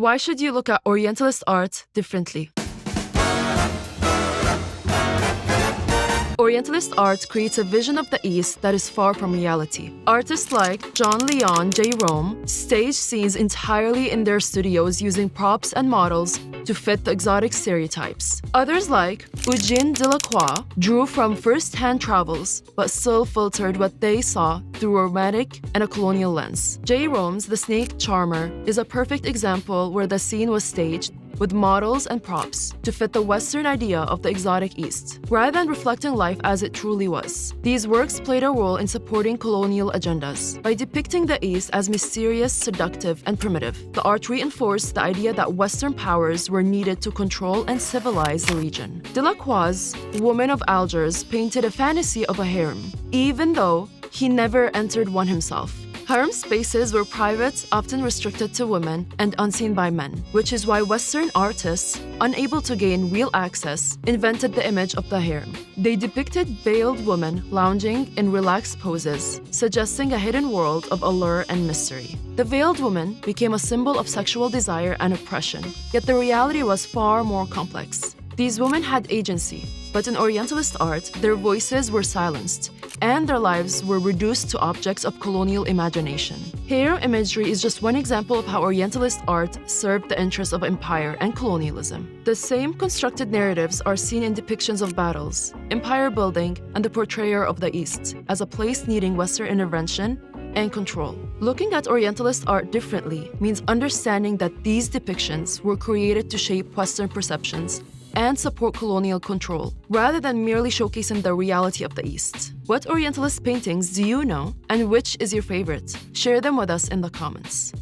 Why should you look at Orientalist art differently? Orientalist art creates a vision of the East that is far from reality. Artists like John Leon J. Rome stage scenes entirely in their studios using props and models to fit the exotic stereotypes. Others like Eugene Delacroix drew from first-hand travels, but still filtered what they saw through a romantic and a colonial lens. J. Rome's The Snake Charmer is a perfect example where the scene was staged with models and props to fit the Western idea of the exotic East, rather than reflecting life as it truly was. These works played a role in supporting colonial agendas. By depicting the East as mysterious, seductive, and primitive, the art reinforced the idea that Western powers were needed to control and civilize the region. Delacroix's Woman of Algiers painted a fantasy of a harem, even though he never entered one himself. Harem spaces were private, often restricted to women, and unseen by men, which is why Western artists, unable to gain real access, invented the image of the harem. They depicted veiled women lounging in relaxed poses, suggesting a hidden world of allure and mystery. The veiled woman became a symbol of sexual desire and oppression, yet the reality was far more complex. These women had agency, but in Orientalist art, their voices were silenced, and their lives were reduced to objects of colonial imagination. Harem imagery is just one example of how Orientalist art served the interests of empire and colonialism. The same constructed narratives are seen in depictions of battles, empire building, and the portrayal of the East as a place needing Western intervention and control. Looking at Orientalist art differently means understanding that these depictions were created to shape Western perceptions and support colonial control, rather than merely showcasing the reality of the East. What Orientalist paintings do you know, and which is your favorite? Share them with us in the comments.